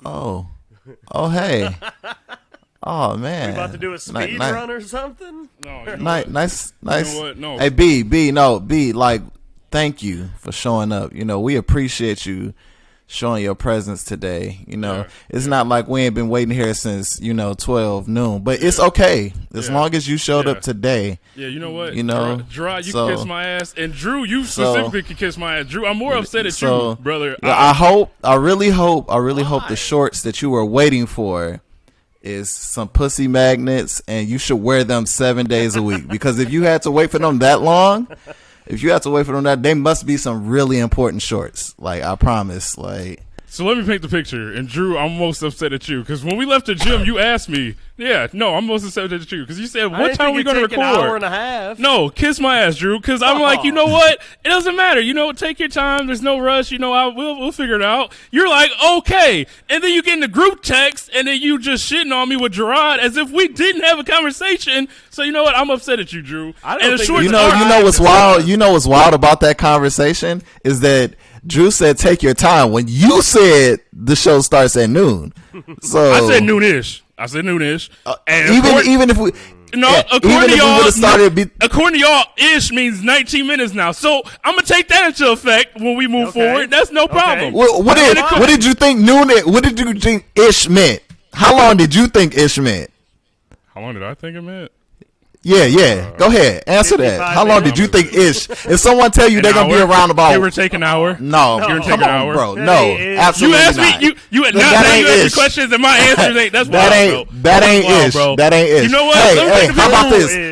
Oh, hey. Oh man. We about to do a speed run or something? No, nice. You know what? No. Hey, B. Like, thank you for showing up. We appreciate you showing your presence today. It's not like we ain't been waiting here since 12 noon, but it's okay as long as you showed up today. Yeah, you know what? Gerard, you can kiss my ass, and Drew, you specifically can kiss my ass. Drew, I'm more upset at you, brother. I really hope the shorts that you were waiting for is some pussy magnets, and you should wear them 7 days a week. Because if you had to wait for them that long, they must be some really important shorts. Like, I promise. Like, so let me paint the picture. And Drew, I'm most upset at you because when we left the gym, you asked me. Yeah, no, I'm most upset at you because you said, "What time are we going to record?" An hour and a half. No, kiss my ass, Drew. Because I'm like, you know what? It doesn't matter. Take your time. There's no rush. We'll figure it out. You're like, okay, and then you get in the group text, and then you just shitting on me with Gerard as if we didn't have a conversation. So you know what? I'm upset at you, Drew. I don't think you know what's wild. You know what's wild about that conversation is that Drew said, "Take your time." When you said the show starts at noon, so I said noonish. And even if we according to y'all, ish means 19 minutes now. So I'm gonna take that into effect when we move forward. That's no problem. What did you think noon? What did you think ish meant? How long did you think ish meant? How long did I think it meant? Yeah. Go ahead. Answer that. How long did you think ish? If someone tell you they're going to be around about... Give or take an hour? No. Come on, bro. No. Absolutely not. You asked me... You asked me questions and my answers ain't... That's wild, bro. That ain't ish. Bro. That ain't ish. You know what? Hey,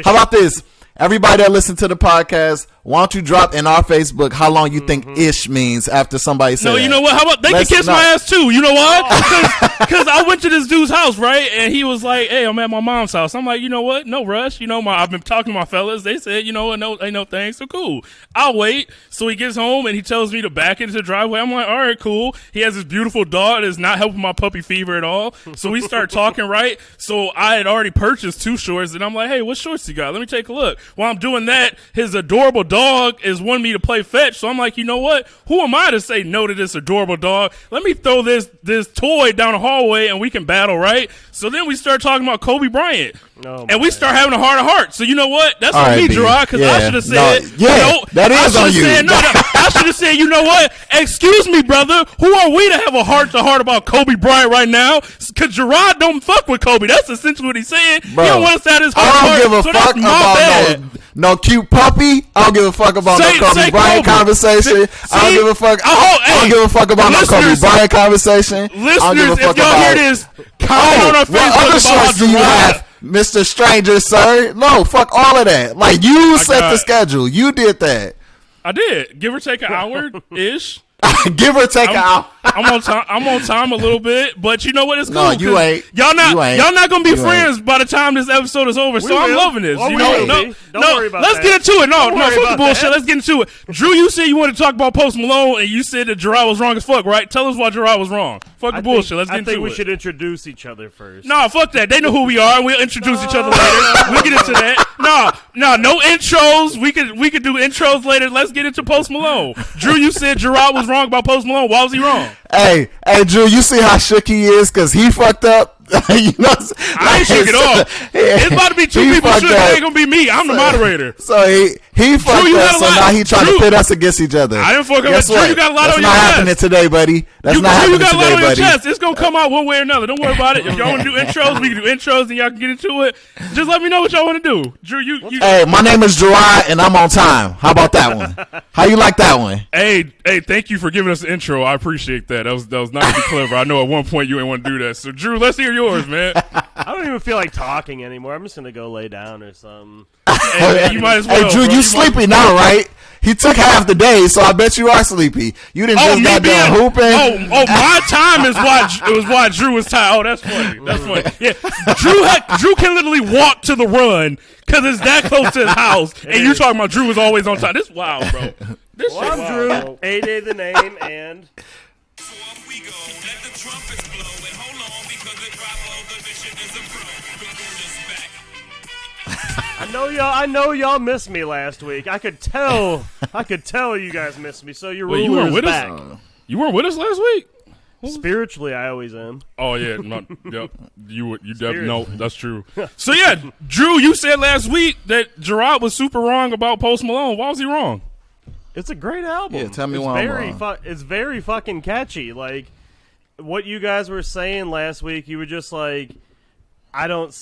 how about this? Everybody that listen to the podcast, why don't you drop in our Facebook how long you think ish means after somebody says you know what? How about they can kiss my ass too? You know why? Because I went to this dude's house, right? And he was like, hey, I'm at my mom's house. I'm like, you know what? No rush. I've been talking to my fellas. They said, no, ain't no thing. So cool. I'll wait. So he gets home and he tells me to back into the driveway. I'm like, all right, cool. He has this beautiful dog that's not helping my puppy fever at all. So we start talking, right? So I had already purchased 2 shorts and I'm like, hey, what shorts you got? Let me take a look. While I'm doing that, his adorable dog is wanting me to play fetch. So I'm like, you know what? Who am I to say no to this adorable dog? Let me throw this toy down the hallway and we can battle, right? So then we start talking about Kobe Bryant. And we start having a heart-to-heart. So you know what? That's on me, Gerard, because I should have said, that is on you. I should have said, you know what? Excuse me, brother. Who are we to have a heart-to-heart about Kobe Bryant right now? Because Gerard don't fuck with Kobe. That's essentially what he's saying. Bro, he don't want us to have his heart-to-heart. I don't give a fuck about no cute puppy. I don't give a fuck about no Kobe Bryant conversation. I don't give a fuck. I don't give a fuck about no Kobe Bryant conversation. Listeners, if y'all hear this, comment on our Facebook what other shorts do you have, Mr. Stranger, sir? No, fuck all of that. Like, you set the schedule. You did that. I did. Give or take an hour-ish. Give or take an hour. I'm on time a little bit, but you know what? It's cool. No, you ain't. Y'all not gonna be friends by the time this episode is over. So I'm loving this. Don't worry about let's that. get into it. No, fuck the bullshit. That. Let's get into it. Drew, you said you wanted to talk about Post Malone, and you said that Gerard was wrong as fuck, right? Tell us why Gerard was wrong. Fuck the bullshit. Let's get into it. I think we should introduce each other first. No, fuck that. They know who we are. We'll introduce each other later. We'll get into that. No intros. We could do intros later. Let's get into Post Malone. Drew, you said Gerard was wrong about Post Malone. Why was he wrong? Hey, Drew, you see how shook he is because he fucked up? I ain't shook at all. It's about to be 2 people shook. It ain't gonna be me. I'm the moderator. So he fucked up. So now he trying to pit us against each other. I didn't fuck up. Drew, you got a lot on your chest. That's not happening today, buddy. That's not happening today, buddy. You got a lot on your chest. It's gonna come out one way or another. Don't worry about it. If y'all want to do intros, we can do intros, and y'all can get into it. Just let me know what y'all want to do. Drew, you. Hey, my name is Gerard, and I'm on time. How about that one? How you like that one? Hey, thank you for giving us an intro. I appreciate that. That was nice and clever. I know at one point you ain't want to do that. So, Drew, let's hear yours, man. I don't even feel like talking anymore. I'm just gonna go lay down or something. Hey, you might as well. Hey, Drew, bro. you sleepy now, right? He took half the day, so I bet you are sleepy. You didn't just got done hooping. My time is why Drew was tired. Oh, that's funny. That's funny. Yeah, Drew can literally walk to the run because it's that close to his house, and you talking about Drew was always on time. This is wild, bro. I'm Drew. A-Day the name, and so off we go. Let the trumpets blow, and hold on because the drop of the mission is a pro. I know y'all missed me last week. I could tell you guys missed me. So your ruler is back. You weren't with us last week? Spiritually, I always am. Oh yeah, yep. You definitely no, that's true. So yeah, Drew, you said last week that Gerard was super wrong about Post Malone. Why was he wrong? It's a great album. Yeah, tell me why I'm wrong. It's very fucking catchy. Like what you guys were saying last week, you were just like, I don't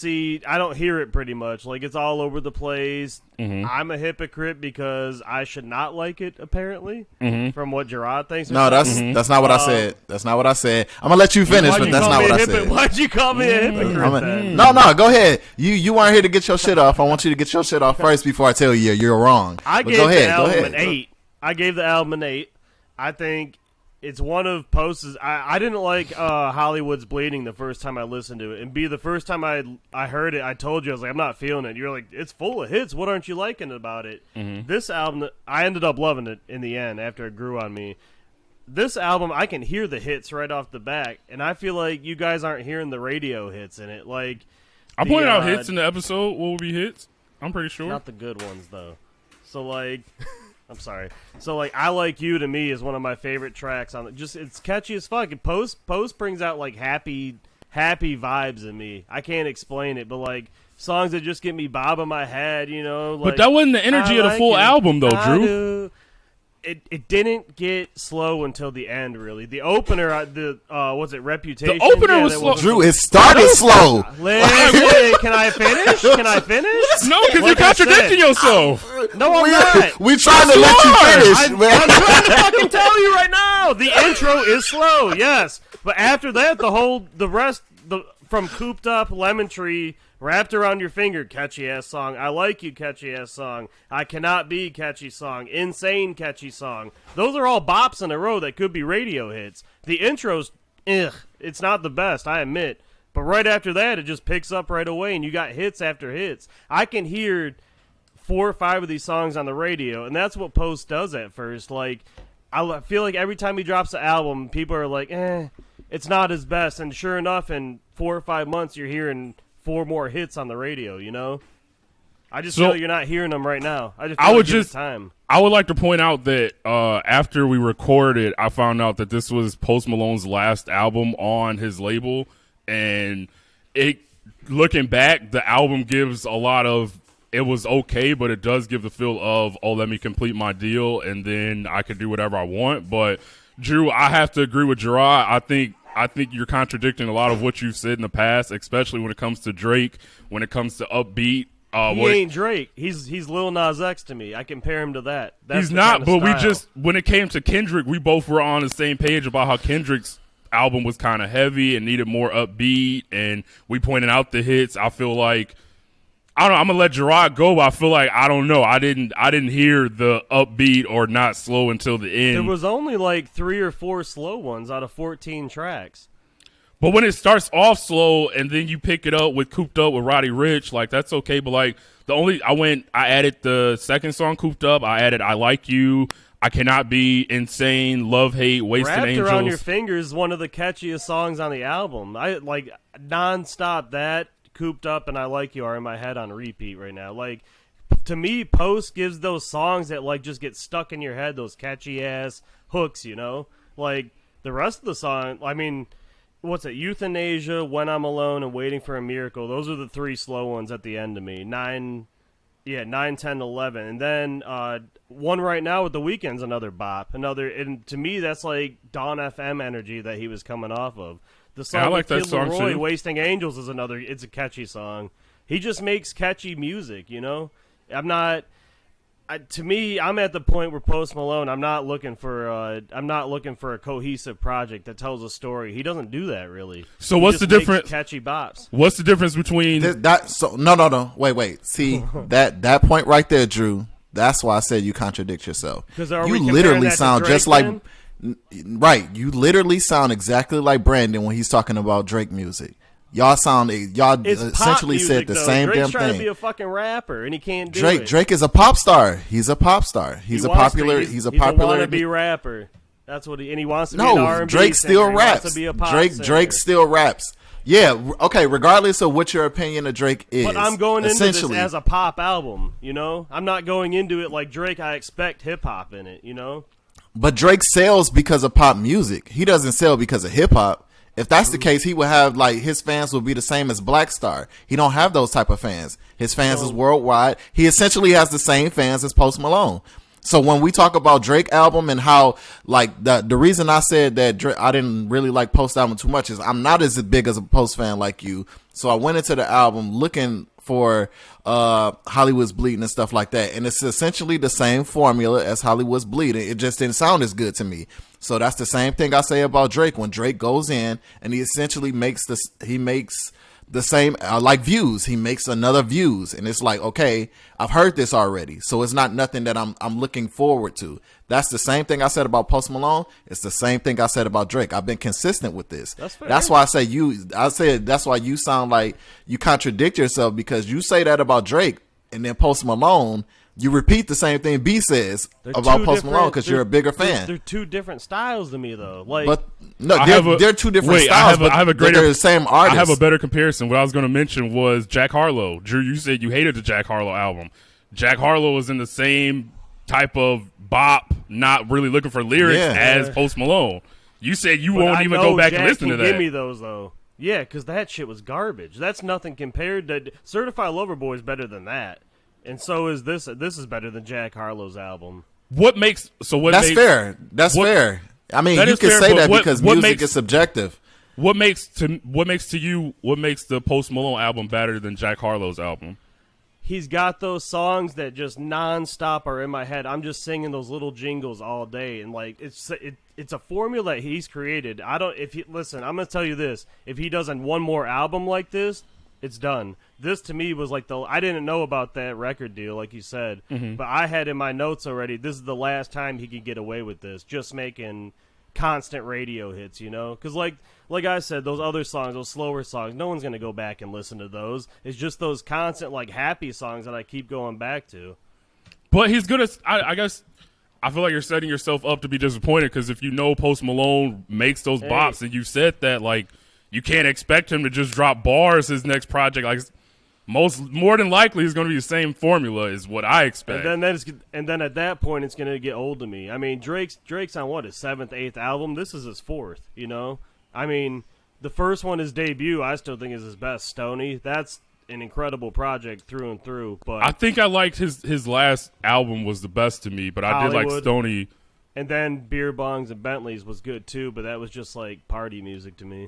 hear it pretty much. Like it's all over the place. Mm-hmm. I'm a hypocrite because I should not like it. Apparently, from what Gerard thinks. No, that's not what I said. That's not what I said. I'm gonna let you finish, but that's not what I said. Why'd you call me a hypocrite? Then? No, go ahead. You weren't here to get your shit off. I want you to get your shit off first before I tell you you're wrong. I gave the album an 8. I gave the album an 8. I think it's one of Post's. I didn't like Hollywood's Bleeding the first time I listened to it, and the first time I heard it, I told you I was like, I'm not feeling it. You're like, it's full of hits. What aren't you liking about it? Mm-hmm. This album, I ended up loving it in the end after it grew on me. This album, I can hear the hits right off the bat, and I feel like you guys aren't hearing the radio hits in it. Like I pointed out hits in the episode. What would be hits? I'm pretty sure. Not the good ones though. So like. I'm sorry. So, like, I Like You to me is one of my favorite tracks on it. Just, it's catchy as fuck. And Post brings out, like, happy vibes in me. I can't explain it, but, like, songs that just get me bobbing my head, you know. Like, but that wasn't the energy of the full album, though, Drew. It didn't get slow until the end, really. The opener, was it Reputation? The opener was slow. Drew, it started slow. Can I finish? No, because you're contradicting yourself. No, I'm not. We trying to let you finish, I'm man. trying to fucking tell you right now. The intro is slow, yes. But after that, the rest, from Cooped Up, Lemon Tree, Wrapped Around Your Finger, catchy-ass song. I Like You, catchy-ass song. I Cannot Be, catchy song. Insane, catchy song. Those are all bops in a row that could be radio hits. The intro's, it's not the best, I admit. But right after that, it just picks up right away, and you got hits after hits. I can hear 4 or 5 of these songs on the radio, and that's what Post does at first. Like, I feel like every time he drops an album, people are like, it's not his best. And sure enough, in 4 or 5 months, you're hearing 4 more hits on the radio, you know? I just feel you're not hearing them right now. I would like to point out that after we recorded, I found out that this was Post Malone's last album on his label, and looking back, the album gives a lot of, it was okay, but it does give the feel of, let me complete my deal, and then I can do whatever I want. But Drew, I have to agree with Gerard. I think you're contradicting a lot of what you've said in the past, especially when it comes to Drake, when it comes to upbeat. He ain't Drake. He's Lil Nas X to me. I compare him to that. That's he's not, but when it came to Kendrick, we both were on the same page about how Kendrick's album was kind of heavy and needed more upbeat, and we pointed out the hits. I feel like, I don't know, I'm gonna let Gerard go, but I feel like, I don't know, I didn't hear the upbeat or not slow until the end. There was only like 3 or 4 slow ones out of 14 tracks. But when it starts off slow and then you pick it up with Cooped Up with Roddy Ricch, like, that's okay. But like, I added the second song, Cooped Up. I added I Like You, I Cannot Be, Insane, Love Hate, Wasted Angels. Wrapped Around Your Finger is one of the catchiest songs on the album. I like nonstop that. Cooped Up and I Like You are in my head on repeat right now. Like, to me, Post gives those songs that like just get stuck in your head, those catchy ass hooks, you know? Like, the rest of the song, I mean, what's it? Euthanasia, When I'm Alone, and Waiting for a Miracle. Those are the 3 slow ones at the end of me. 9, 10, 11. And then one right now with The Weeknd's another bop. And to me, that's like Dawn FM energy that he was coming off of. The song, I like that song Leroy, too. Wasting Angels, is another. It's a catchy song. He just makes catchy music, you know. To me, I'm at the point where Post Malone, I'm not looking for a cohesive project that tells a story. He doesn't do that really. So what's the difference? Catchy bops. What's the difference between No. Wait. See that point right there, Drew. That's why I said you contradict yourself. Because you literally sound just like. Right, you literally sound exactly like Brandon when he's talking about Drake music. Y'all essentially said the same Drake's damn thing. Drake's trying to be a fucking rapper, and he can't do it. Drake is a pop star. He's a pop star. He's a popular wannabe rapper. That's what he wants to be an R&B Drake still singer. raps. He wants to be a pop Drake still raps. Yeah, okay, regardless of what your opinion of Drake is. But I'm going into this as a pop album, you know? I'm not going into it like Drake. I expect hip-hop in it, you know? But Drake sells because of pop music. He doesn't sell because of hip hop. If that's the case, he would have like his fans would be the same as Black Star. He don't have those type of fans. His fans is worldwide. He essentially has the same fans as Post Malone. So when we talk about Drake album and how like the reason I said that Drake, I didn't really like Post album too much is I'm not as big as a Post fan like you. So I went into the album looking for Hollywood's Bleeding and stuff like that, and it's essentially the same formula as Hollywood's Bleeding. It just didn't sound as good to me. So that's the same thing I say about Drake. When Drake goes in and he essentially makes the same like Views, he makes another Views, and it's like, okay, I've heard this already, so it's not nothing that I'm looking forward to. That's the same thing I said about Post Malone. It's the same thing I said about Drake. I've been consistent with this. That's fair. That's why I said that's why you sound like you contradict yourself, because you say that about Drake and then Post Malone, you repeat the same thing B says about Post Malone because you're a bigger fan. They're two different styles to me, though. Like, but no, they're two different styles. I have a greater, they're the same artist. I have a better comparison. What I was going to mention was Jack Harlow. Drew, you said you hated the Jack Harlow album. Jack Harlow was in the same type of bop, not really looking for lyrics as Post Malone. You said you won't even go back and listen to that. Give me those though. Yeah, because that shit was garbage. That's nothing compared to Certified Lover Boy is better than that. And so is this. This is better than Jack Harlow's album. That's fair. That's fair. I mean, you can say that because music is subjective. What makes the Post Malone album better than Jack Harlow's album? He's got those songs that just nonstop are in my head. I'm just singing those little jingles all day, and like it's a formula that he's created. Listen, I'm gonna tell you this: if he does one more album like this, it's done. This to me was like I didn't know about that record deal, like you said, but I had in my notes already. This is the last time he could get away with this, just making constant radio hits, you know? Because like I said, those other songs, those slower songs, no one's gonna go back and listen to those. It's just those constant like happy songs that I keep going back to. But he's good at. I guess I feel like you're setting yourself up to be disappointed because if you know Post Malone makes those bops, and you said that like. You can't expect him to just drop bars his next project. Like more than likely, it's going to be the same formula, is what I expect. And then at that point, it's going to get old to me. I mean, Drake's on what, his 7th, 8th album. This is his 4th. You know, I mean, the first one, his debut, I still think is his best. Stoney, that's an incredible project through and through. But I think I liked his last album was the best to me, but I did like Stoney. And then Beer Bongs and Bentleys was good too, but that was just like party music to me.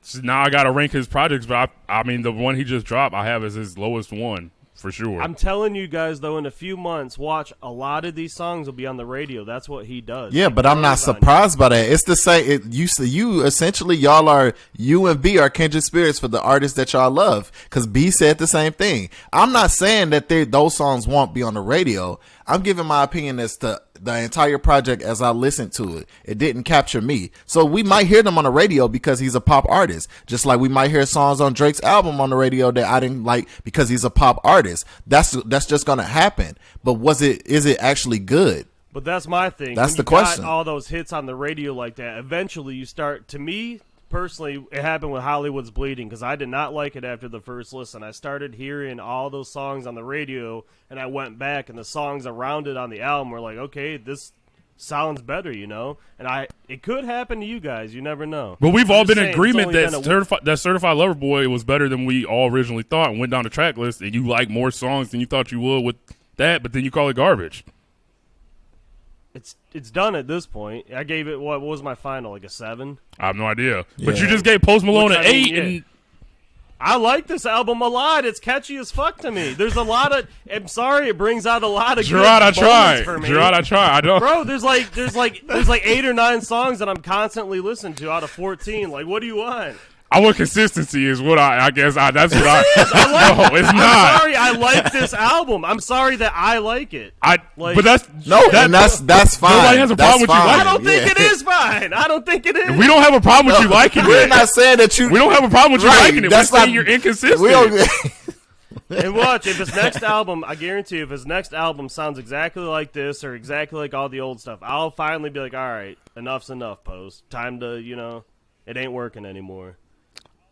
So now I got to rank his projects, but I mean, the one he just dropped I have as his lowest one, for sure. I'm telling you guys, though, in a few months, watch, a lot of these songs will be on the radio. That's what he does. Yeah, but I'm not surprised by that. It's the same. You essentially, you and B are kindred spirits for the artists that y'all love, because B said the same thing. I'm not saying that those songs won't be on the radio. I'm giving my opinion as to the entire project as I listened to it. It didn't capture me. So we might hear them on the radio because he's a pop artist. Just like we might hear songs on Drake's album on the radio that I didn't like because he's a pop artist. That's just going to happen. But is it actually good? But that's my thing. That's when the question. Got all those hits on the radio like that, eventually you start, to me, personally, it happened with Hollywood's Bleeding because I did not like it after the first listen. I started hearing all those songs on the radio, and I went back, and the songs around it on the album were like, okay, this sounds better, you know? And it could happen to you guys. You never know. But we've all been in agreement that Certified Lover Boy was better than we all originally thought, and went down the track list, and you like more songs than you thought you would with that, but then you call it garbage. It's done at this point. I gave it, what was my final, like a 7? I have no idea. Yeah. But you just gave Post Malone an 8. And I like this album a lot. It's catchy as fuck to me. There's a lot of, I'm sorry, it brings out a lot of Gerard, good moments for me. Gerard, I try. I don't. Bro, there's like 8 or 9 songs that I'm constantly listening to out of 14. Like, what do you want? I want consistency is what I guess that's what I no, it's not. I'm sorry I like this album. I'm sorry that I like it. But that's fine. Nobody has a problem with you liking it. I don't think it is fine. I don't think it is. We don't have a problem with you liking it. We're not saying that you. We don't have a problem with you liking it. We're saying you're inconsistent. And watch, if his next album, I guarantee you, if his next album sounds exactly like this or exactly like all the old stuff, I'll finally be like, all right, enough's enough, Post. Time to, it ain't working anymore.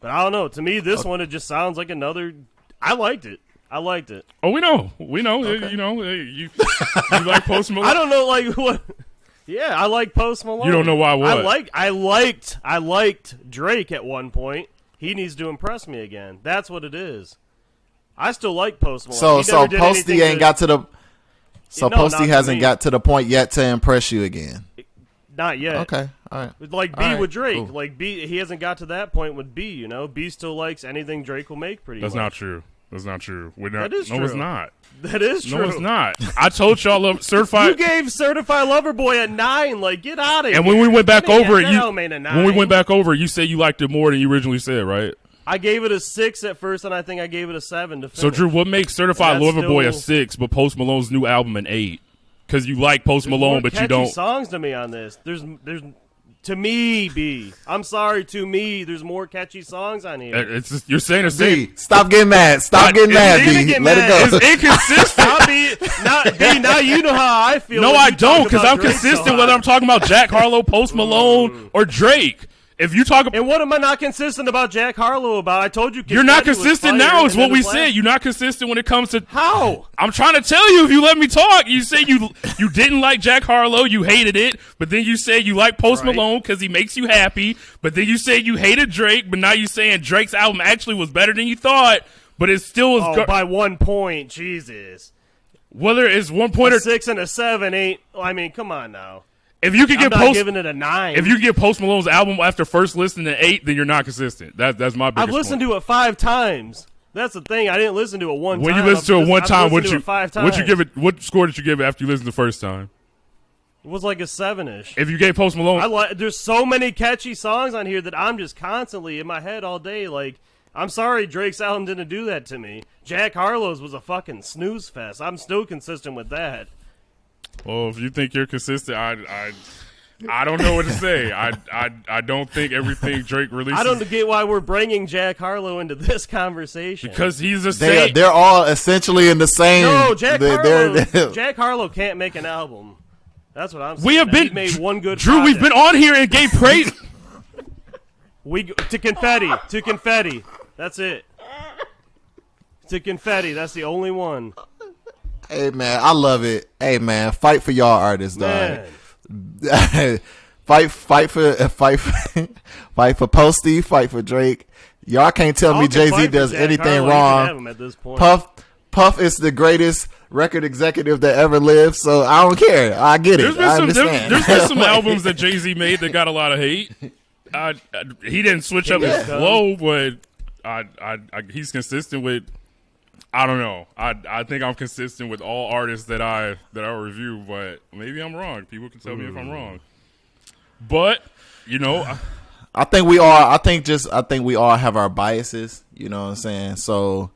But I don't know. To me, this one, it just sounds like another. I liked it. Oh, we know. Okay. You like Post Malone. I don't know, like what. Yeah, I like Post Malone. You don't know why what? I liked Drake at one point. He needs to impress me again. That's what it is. I still like Post Malone. So Posty ain't got to the. So Posty hasn't got to the point yet to impress you again. Not yet. Okay, all right. Like B All right, with Drake. cool. Like B, he hasn't got to that point with B. You know, B still likes anything Drake will make. Pretty That's much. not true. That's not true. We're not, That is no, true. it's not. That is true. No, it's not. I told y'all Certified. You gave Certified Lover Boy a 9. Like, get out of here. And when we went back over it, when you said you liked it more than you originally said, right? I gave it a 6 at first, and I think I gave it a 7 to finish. So Drew, what makes Certified That's Lover Boy a still- 6, but Post Malone's new album an 8? Because you like Post Malone, but you catchy don't. songs to me on this. There's to me, B. I'm sorry, to me, there's more catchy songs on here. It's just, you're saying the same. B, stop getting mad. Stop getting mad, even B. get Let mad. it go. It's inconsistent. Now you know how I feel. No, when I you talk don't, because about I'm Drake consistent so whether high. I'm talking about Jack Harlow, Post Malone, or Drake. If you talk about, And what am I not consistent about Jack Harlow about? I told you. you're not Confetti was consistent fire, now. Is and what then we his last- said. You're not consistent when it comes to. How? I'm trying to tell you. If you let me talk, you say you didn't like Jack Harlow, you hated it, but then you say you like Post Right. Malone because he makes you happy. But then you say you hated Drake, but now you're saying Drake's album actually was better than you thought, but it still was. Oh, by 1 point, Jesus. Whether it's 1 point A or 6 and a 7 ain't. I mean, come on now. if you could I'm get not Post, giving it a 9. if you get Post Malone's album after first listening to 8, then you're not consistent. That's my biggest I've listened point. to it 5 times. That's the thing. I didn't listen to it one When time. you listen to it one I've time, listened to it 5 times. what you give it? What score did you give it after you listened the first time? It was like a 7-ish. If you gave Post Malone, There's so many catchy songs on here that I'm just constantly in my head all day. Like, I'm sorry Drake's album didn't do that to me. Jack Harlow's was a fucking snooze fest. I'm still consistent with that. well, if you think you're consistent, I don't know what to say. I don't think everything Drake releases. I don't get why we're bringing Jack Harlow into this conversation. because he's the same. They're all essentially in the same. No, Jack they're- Harlow. Jack Harlow can't make an album. That's what I'm saying. We have He been made one good. Drew. We've been project. on here and gave praise. to confetti. That's it. To confetti. That's the only one. Hey man, I love it. Hey man, fight for y'all artists, dog. Man. fight for Posty, fight for Drake. Y'all can't tell me I'll Jay-Z fight for does Jack anything Harlow. You can have wrong. him at this point. Puff is the greatest record executive that ever lived, so I don't care. I get it. I understand. There's been some albums that Jay-Z made that got a lot of hate. He didn't switch up his flow, but he's consistent with. I don't know. I think I'm consistent with all artists that I review, but maybe I'm wrong. People can tell me if I'm wrong. But I think we all. I think we all have our biases. You know what I'm saying? So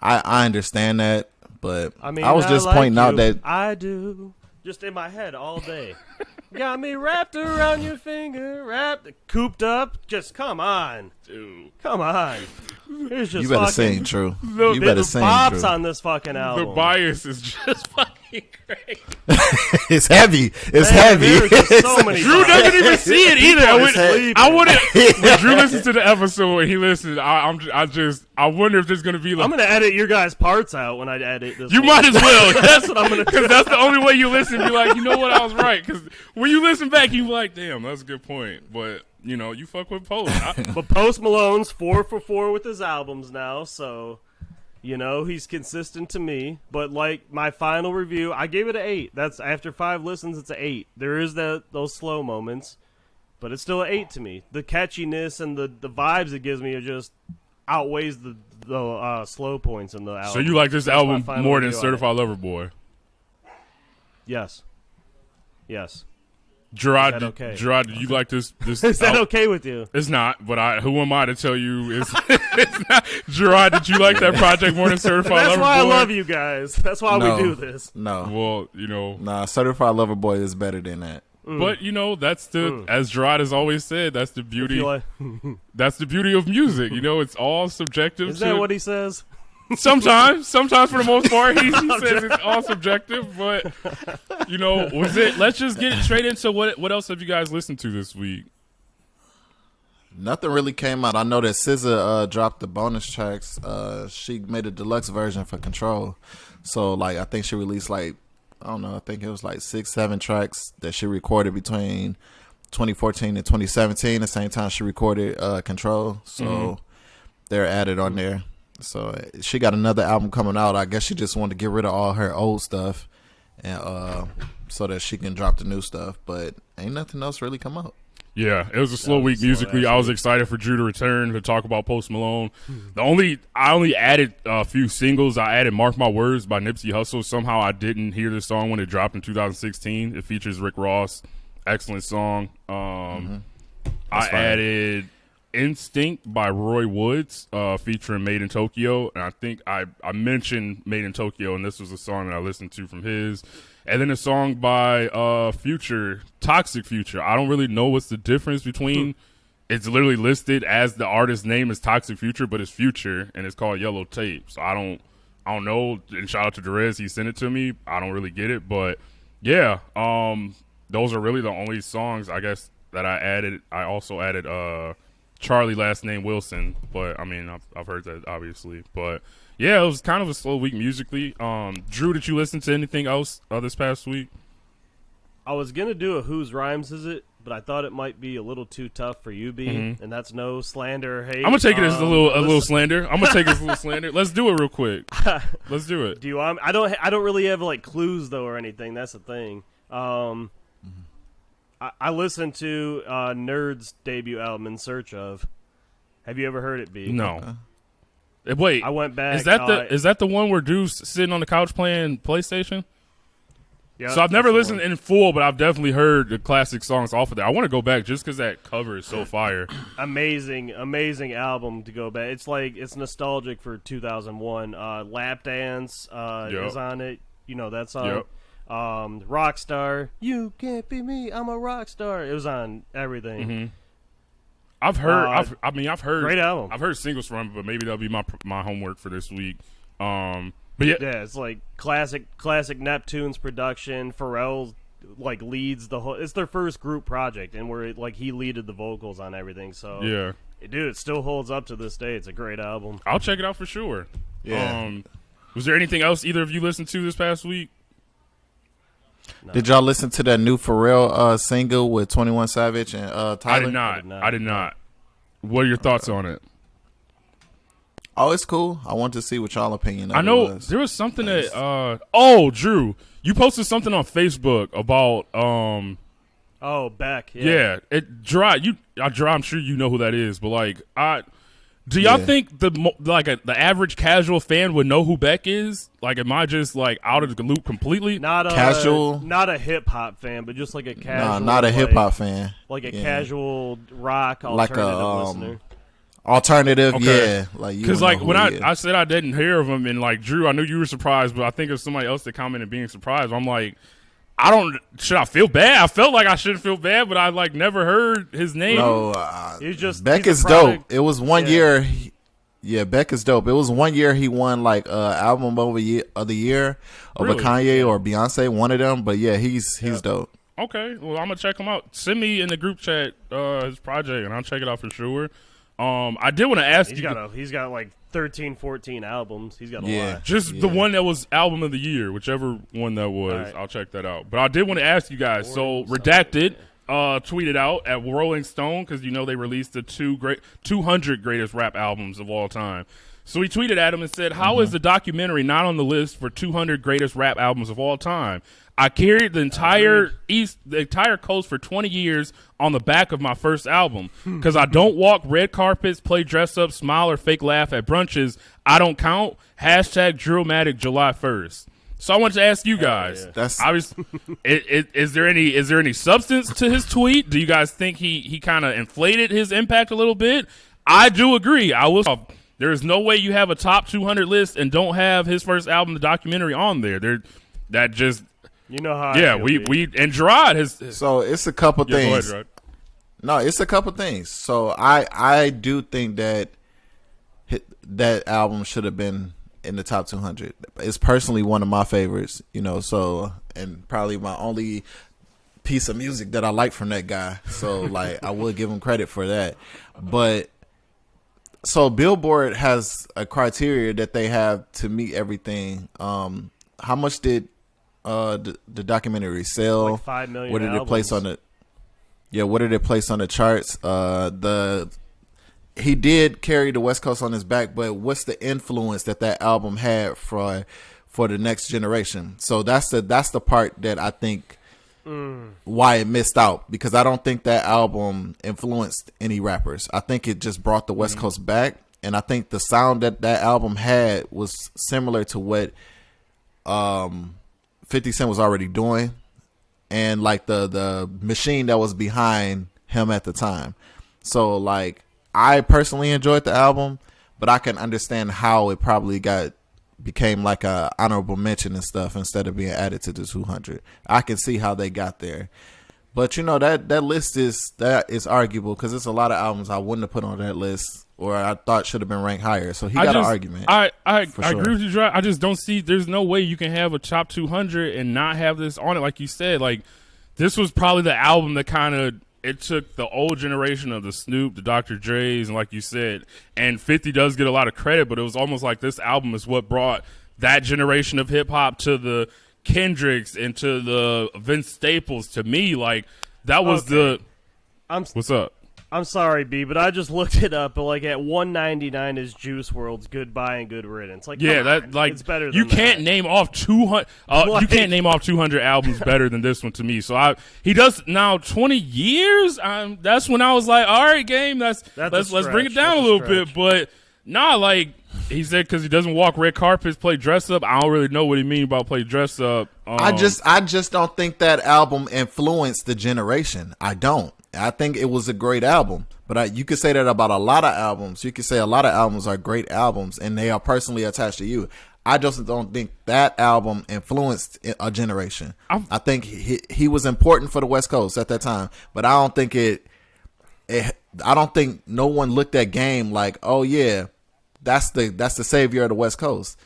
I understand that, but I mean, I was just like pointing out you. that I do. Just in my head all day. Got me wrapped around your finger, cooped up. Just come on, dude. Come on. Here's just you better fucking, sing, True. No, You better the sing, bops True. on this fucking the album. bias is just fucking great. It's heavy. It's Man, heavy. there's just so many Drew bops. doesn't even see it either. I wouldn't. sleeping. When Drew listens to the episode and he listens, I wonder if there's gonna be like. I'm gonna edit your guys' parts out when I edit this. You one. might as well. That's what I'm gonna do. Because that's the only way you listen. Be like, you know what, I was right. Because when you listen back, you be like, damn, that's a good point. But you fuck with Post. But Post Malone's 4 for 4 with his albums now, so he's consistent to me. But like my final review, I gave it an 8. That's after 5 listens, it's an 8. There is those slow moments, but it's still an 8 to me. The catchiness and the vibes it gives me are just outweighs the slow points in the album. So you like this That's my album final more than review on it. Certified Lover Boy? Yes. Gerard, Is that okay? Gerard, did you like this? Is that okay with you? It's not, but who am I to tell you it's not? Gerard, did you like that project more than Certified That's Lover why Boy? I love you guys. That's why No. we do this. No, Well, nah. Certified Lover Boy is better than that. but that's as Gerard has always said, that's the If beauty. you like- That's the beauty of music. It's all subjective. Is that what he says? Sometimes for the most part, he says it's all subjective. But was it? Let's just get straight into what else have you guys listened to this week? Nothing really came out. I know that SZA dropped the bonus tracks. She made a deluxe version for Control. So I think she released I don't know, I think it was like 6-7 tracks that she recorded between 2014 and 2017. The same time she recorded Control. So they're added on there. So she got another album coming out. I guess she just wanted to get rid of all her old stuff and so that she can drop the new stuff. But ain't nothing else really come out. Yeah, it was a slow week musically. I was excited for Drew to return to talk about Post Malone. I only added a few singles. I added "Mark My Words" by Nipsey Hussle. Somehow I didn't hear this song when it dropped in 2016. It features Rick Ross. Excellent song. I added "Instinct" by Roy Woods, featuring Made in Tokyo. And I think I mentioned Made in Tokyo, and this was a song that I listened to from his. And then a song by Future, Toxic Future. I don't really know what's the difference between. It's literally listed as the artist's name is Toxic Future, but it's Future, and it's called Yellow Tape. So I don't know. And shout out to Derez, he sent it to me. I don't really get it, but yeah, those are really the only songs I guess that I added. I also added Charlie, last name Wilson, but I mean I've heard that obviously, but. Yeah, it was kind of a slow week musically. Drew, did you listen to anything else this past week? I was going to do a Whose Rhymes Is It, but I thought it might be a little too tough for you, B, and that's no slander or hate. I'm going to take it as a little slander. I'm going to take it as a little slander. Let's do it real quick. Let's do it. Do you want? I don't really have like clues though or anything. That's the thing. I listened to Nerd's debut album, In Search Of. Have you ever heard it, B? No. Wait, I went back. Is that the one where Drew's sitting on the couch playing PlayStation? Yeah. So I've never listened in full, but I've definitely heard the classic songs off of there. I want to go back just because that cover is so fire. Amazing album to go back. It's nostalgic for 2001. Lap Dance is on it. You know that song. Yep. Rockstar. You can't be me. I'm a rock star. It was on everything. I've heard. I've heard. Great album. I've heard singles from it, but maybe that'll be my homework for this week. But yeah, it's like classic Neptune's production. Pharrell like leads the whole. It's their first group project, and where he leaded the vocals on everything. So yeah, dude, it still holds up to this day. It's a great album. I'll check it out for sure. Yeah. Was there anything else either of you listened to this past week? No. Did y'all listen to that new Pharrell single with 21 Savage and Tyler? I did not. What are your thoughts on it? Oh, it's cool. I want to see what y'all opinion. I know there was something that. Drew, you posted something on Facebook about. Beck. Yeah, it dry. I'm sure you know who that is, but do y'all think the average casual fan would know who Beck is? Like, am I just out of the loop completely? Not a hip hop fan, but just like a casual. No, not a hip hop fan. Like a casual rock alternative listener. Alternative, okay. Yeah. Because when I said I didn't hear of him, and Drew, I knew you were surprised, but I think there's somebody else that commented being surprised. I'm like, should I feel bad? I felt like I shouldn't feel bad, but I never heard his name. No, Beck is dope. It was one year. Beck is dope. It was 1 year he won album of the year over Kanye or Beyonce, one of them. But yeah, he's dope. Okay, well I'm gonna check him out. Send me in the group chat his project, and I'll check it out for sure. I did want to ask you. He's got 13, 14 albums. He's got a lot. Just the one that was album of the year, whichever one that was. Right. I'll check that out. But I did want to ask you guys. So Redacted tweeted out at Rolling Stone, because they released the 200 greatest rap albums of all time. So he tweeted at him and said, "How is the documentary not on the list for 200 greatest rap albums of all time? I carried the entire coast for 20 years on the back of my first album. Because I don't walk red carpets, play dress up, smile, or fake laugh at brunches. I don't count. Hashtag Drillmatic July 1st. So I want to ask you guys. Yeah. That's obviously. Is there any substance to his tweet? Do you guys think he kind of inflated his impact a little bit? I do agree. There is no way you have a top 200 list and don't have his first album, the documentary, on there. That just. You know how? Yeah, we and Gerard has. So it's a couple things. Go ahead, no, it's a couple things. So I do think that album should have been in the top 200. It's personally one of my favorites. So and probably my only piece of music that I like from that guy. So I would give him credit for that. But so Billboard has a criteria that they have to meet everything. How much did the documentary Sell? Like 5 million What did it place on albums. the? Yeah, what did it place on the charts? He did carry the West Coast on his back, but what's the influence that album had for the next generation? So that's the part that I think why it missed out, because I don't think that album influenced any rappers. I think it just brought the West Coast back, and I think the sound that album had was similar to what 50 Cent was already doing, and like the machine that was behind him at the time. So like, I personally enjoyed the album, but I can understand how it probably became like a honorable mention and stuff instead of being added to the 200. I can see how they got there, but that list is arguable, because it's a lot of albums I wouldn't have put on that list, or I thought should have been ranked higher. So he got an argument. I agree with you, Dre. I just don't see. There's no way you can have a top 200 and not have this on it. Like you said, like this was probably the album that kind of. It took the old generation of the Snoop, the Dr. Dre's, and like you said, and 50 does get a lot of credit, but it was almost like this album is what brought that generation of hip-hop to the Kendricks and to the Vince Staples. To me, like, that was What's up? I'm sorry, B, but I just looked it up, but like at 199 is Juice WRLD's Goodbye and Good Riddance. Like, yeah, that like it's better than you can't name off 200 you can't name off 200 albums better than this one to me. So he does now 20 years. That's when I was like, all right, game, let's bring it down a little bit, but nah, like he said, because he doesn't walk red carpets, play dress up. I don't really know what he mean about play dress up. I just don't think that album influenced the generation. I don't. I think it was a great album, but you could say that about a lot of albums. You could say a lot of albums are great albums, and they are personally attached to you. I just don't think that album influenced a generation. I think he was important for the West Coast at that time, but I don't think I don't think no one looked at Game like, oh yeah, that's the savior of the West Coast.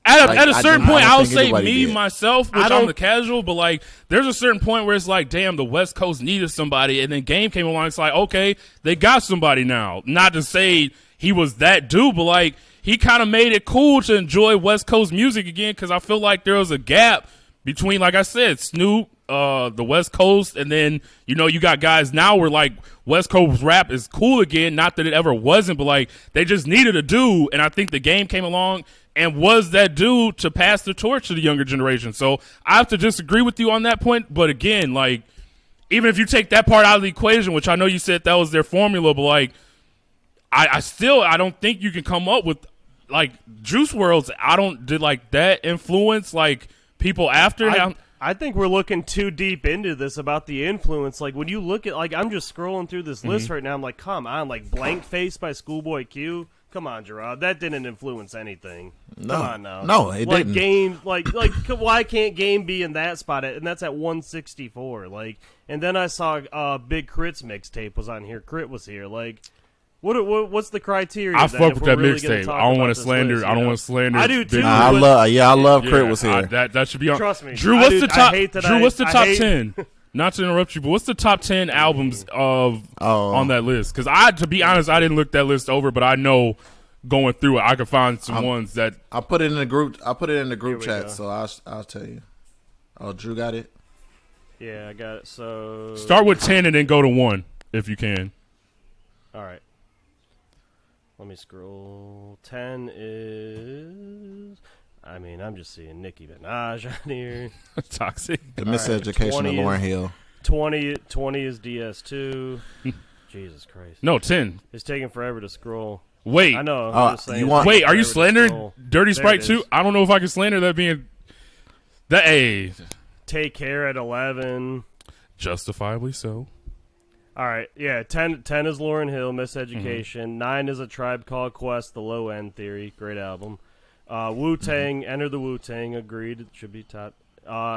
At a certain point, I'll say myself, which I'm the casual, but like, there's a certain point where it's like, damn, the West Coast needed somebody, and then Game came along. It's like, okay, they got somebody now. Not to say he was that dude, but like, he kind of made it cool to enjoy West Coast music again, because I feel like there was a gap between, like I said, Snoop, the West Coast, and then you got guys now where like West Coast rap is cool again. Not that it ever wasn't, but like they just needed a dude, and I think the Game came along and was that dude to pass the torch to the younger generation. So I have to disagree with you on that point. But again, like, even if you take that part out of the equation, which I know you said that was their formula, but like, I don't think you can come up with like Juice WRLD's. Did like that influence like people after him? I think we're looking too deep into this about the influence. Like, when you look at, like, I'm just scrolling through this list right now. I'm like, come on, like Blank Face by Schoolboy Q. Come on, Gerard. That didn't influence anything. No, come on now. No, it didn't. Game, like, why can't Game be in that spot? And that's at 164. Like, and then I saw Big Crit's mixtape was on here. Crit was here. Like, what's the criteria? I fuck with that mixtape. I don't want to slander. List, I don't want to slander. I do too. I love Crit was here. That should be on. Trust me, Drew. What's the top? Drew, what's the top 10? Not to interrupt you, but what's the top 10 albums on that list? Because to be honest, I didn't look that list over, but I know going through it, I could find some ones that I put it in the group. I put it in the group chat, so I'll tell you. Oh, Drew got it. Yeah, I got it. So start with 10 and then go to 1 if you can. All right. Let me scroll. 10 is. I mean, I'm just seeing Nicki Minaj on here. Toxic. The Miseducation of Lauryn Hill. 20 is DS2. Jesus Christ. No, 10. It's taking forever to scroll. Wait. I know. I'm just saying wait, are you slandering Dirty Sprite too? I don't know if I can slander that being. That Take Care at 11. Justifiably so. All right. Yeah, 10 is Lauryn Hill, Miseducation. 9 is A Tribe Called Quest, The Low End Theory. Great album. Wu-Tang, Enter the Wu-Tang, agreed. It should be top.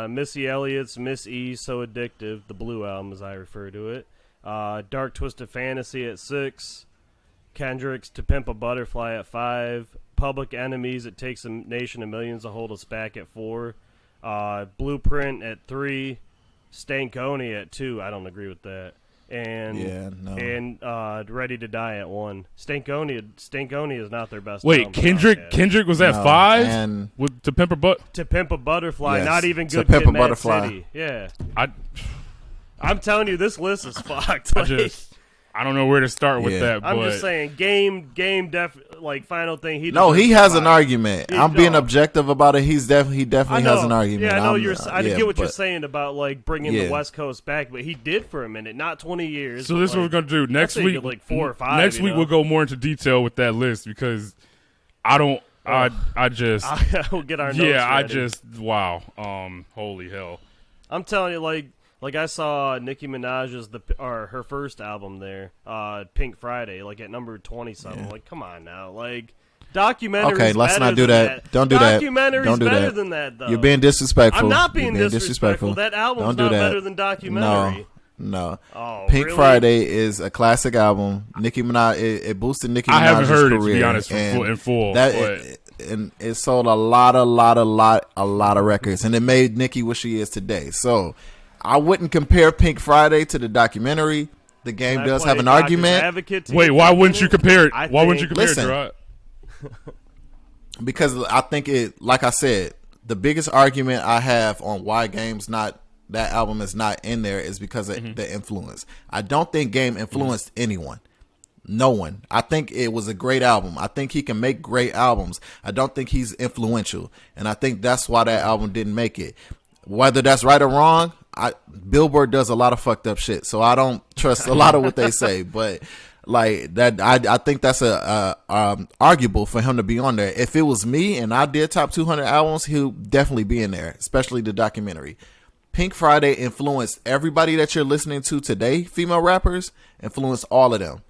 Missy Elliott's Miss E, So Addictive, the Blue Album as I refer to it. Dark Twisted Fantasy at 6. Kendrick's To Pimp a Butterfly at 5. Public Enemies, It Takes a Nation of Millions to Hold Us Back at 4. Blueprint at 3. Stankonia at 2. I don't agree with that. and Ready to Die at 1. Stankonia is not their best. Wait, Kendrick was at 5 and with To Pimp a To Pimp a Butterfly. Yes, Not even To Good Pimp Kid, a Mad Butterfly. City. Yeah, I'm telling you, this list is fucked. I don't know where to start with that. I'm but just saying, game, final thing. He has an argument. I'm being no. objective about it. He definitely has an argument. Yeah, I know I get what you're but- saying about bringing the West Coast back, but he did for a minute, not 20 years. So this is what we're gonna do next week. 4 or 5. Next week we'll go more into detail with that list because I don't. I just. We'll get our notes I ready. just. Wow. Holy hell. I'm telling you, like I saw Nicki Minaj's her first album there, Pink Friday, at number 20 something. Like, come on now, documentary. Okay, let's not do that. Don't do that. Don't do better that. than that, though. You're being disrespectful. I'm not being disrespectful. That album's Don't do not that. better than documentary. No. Oh, Pink really? Friday is a classic album. Nicki Minaj, it boosted Nicki Minaj's I haven't heard it, to career. be honest, in full. And it sold a lot of records, and it made Nicki what she is today. So I wouldn't compare Pink Friday to the documentary. The game does have an argument. Wait, why wouldn't you compare it? Why wouldn't you compare it, Listen, Gerard? Because I think like I said, the biggest argument I have on why that album is not in there is because of the influence. I don't think Game influenced anyone. No one. I think it was a great album. I think he can make great albums. I don't think he's influential. And I think that's why that album didn't make it. Whether that's right or wrong, Billboard does a lot of fucked up shit. So I don't trust a lot of what they say. But that, I think that's arguable for him to be on there. If it was me and I did top 200 albums, he'll definitely be in there, especially the documentary. Pink Friday influenced everybody that you're listening to today. Female rappers influenced all of them.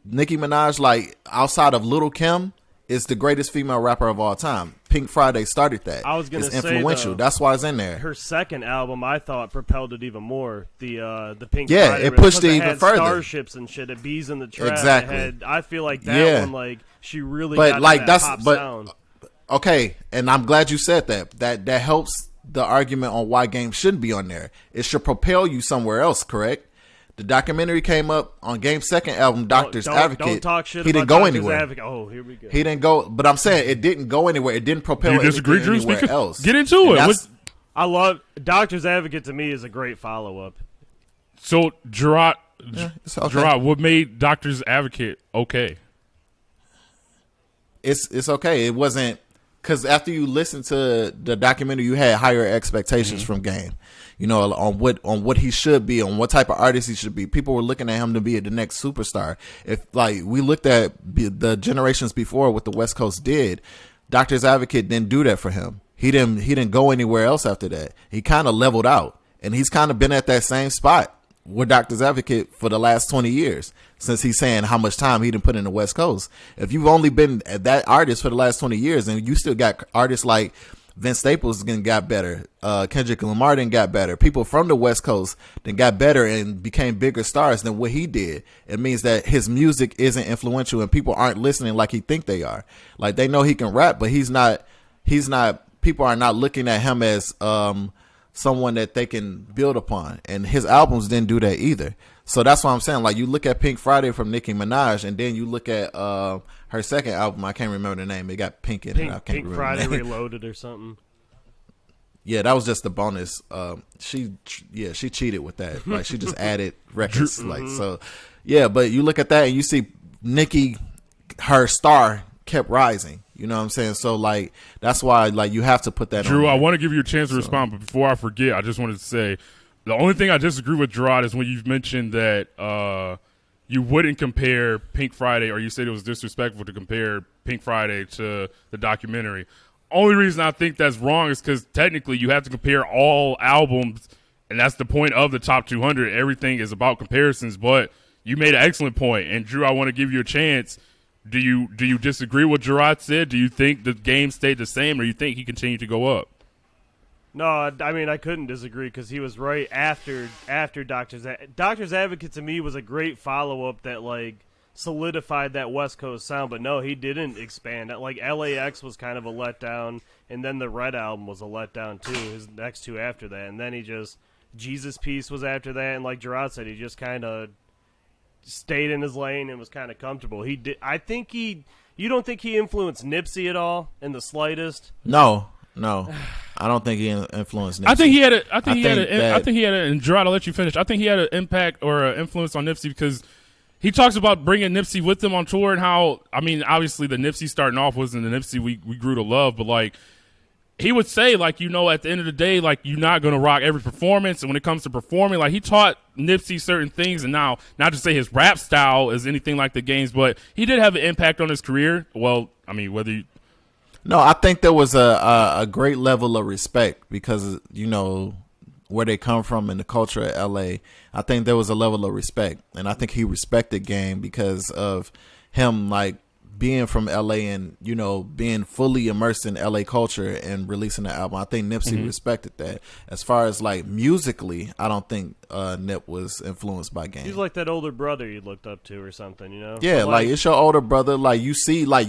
Nicki Minaj, outside of Lil' Kim, is the greatest female rapper of all time. Pink Friday started that. I was going to say, influential. That's why it's in there. Her second album, I thought, propelled it even more. The Pink Friday. Yeah, it pushed it even further. Starships and shit. At Bees in the Trap. Exactly. I feel like that one, she really got that pop sound. Okay, and I'm glad you said that. That helps the argument on why Game shouldn't be on there. It should propel you somewhere else, correct? The documentary came up on Game's second album, Doctor's Advocate. Don't talk shit he about didn't go Doctor's anywhere. Advocate. Oh, here we go. He didn't go, but I'm saying it didn't go anywhere. It didn't propel you disagree, Drew? anywhere else. Get into it. I love Doctor's Advocate. To me, is a great follow-up. So, Gerard, okay. What made Doctor's Advocate okay? It's okay. It wasn't because after you listen to the documentary, you had higher expectations from Game. On what he should be, on what type of artist he should be. People were looking at him to be the next superstar. If we looked at the generations before what the West Coast did, Doctor's Advocate didn't do that for him. He didn't go anywhere else after that. He kind of leveled out, and he's kind of been at that same spot with Doctor's Advocate for the last 20 years since he's saying how much time he didn't put in the West Coast. If you've only been that artist for the last 20 years, and you still got artists like Vince Staples got better. Kendrick Lamar got better. People from the West Coast got better and became bigger stars than what he did. It means that his music isn't influential and people aren't listening like he think they are. Like they know he can rap, but he's not. People are not looking at him as someone that they can build upon. And his albums didn't do that either. So that's why I'm saying, you look at Pink Friday from Nicki Minaj, and then you look at her second album. I can't remember the name. It got Pink in it. I can't Pink remember Friday the name. Reloaded or something. Yeah, that was just a bonus. She cheated with that. She just added records. So. Yeah, but you look at that and you see Nicki, her star kept rising. You know what I'm saying? So that's why you have to put that on. Drew, I want to give you a chance to respond, but before I forget, I just wanted to say the only thing I disagree with Gerard is when you've mentioned that you wouldn't compare Pink Friday, or you said it was disrespectful to compare Pink Friday to the documentary. Only reason I think that's wrong is because technically you have to compare all albums, and that's the point of the top 200. Everything is about comparisons, but you made an excellent point. And Drew, I want to give you a chance. Do you disagree with what Gerard said? Do you think the game stayed the same, or you think he continued to go up? No, I mean, I couldn't disagree because he was right after Doctor's Advocate to me was a great follow-up that, solidified that West Coast sound. But, no, he didn't expand. LAX was kind of a letdown, and then the Red album was a letdown, too, his next two after that. And then he just Jesus Piece was after that, and like Gerard said, he just kind of stayed in his lane and was kind of comfortable. He did. I think he. You don't think he influenced Nipsey at all in the slightest? No, I don't think he influenced Nipsey. I think he had a. I think he had a. And Gerard, I'll let you finish. I think he had an impact or an influence on Nipsey because he talks about bringing Nipsey with him on tour and how. I mean, obviously the Nipsey starting off wasn't the Nipsey we grew to love, but like. He would say, like, you know, at the end of the day, like, you're not going to rock every performance. And when it comes to performing, like, he taught Nipsey certain things. And now, not to say his rap style is anything like the game's, but he did have an impact on his career. Well, I mean, whether you... No, I think there was a great level of respect because, you know, where they come from in the culture of L.A., I think there was a level of respect. And I think he respected Game because of him, like, being from LA and, you know, being fully immersed in LA culture and releasing the album. I think Nipsey respected that. As far as like musically, I don't think Nip was influenced by Game. He's like that older brother you looked up to or something, you know? Yeah, like it's your older brother. Like you see that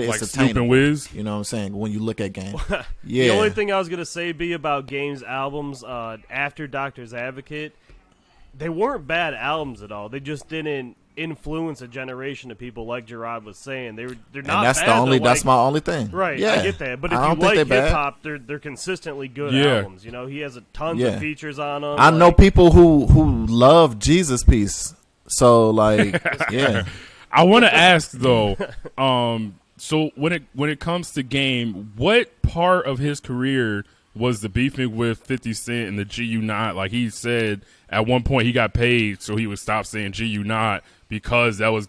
it's like attainable. Snoop and Wiz. You know what I'm saying? When you look at Game. Yeah. The only thing I was going to say about Game's albums after Doctor's Advocate, they weren't bad albums at all. They just didn't influence a generation of people, like Gerard was saying. They're not. And bad, that's my only thing. Right, yeah. I get that. But if I you don't think like hip hop, they're consistently good albums. You know, he has tons of features on them. I know people who love Jesus Piece. So like, yeah. I want to ask though. So when it comes to Game, what part of his career was the beefing with 50 Cent and the GU not? Like he said at one point he got paid so he would stop saying GU not because that was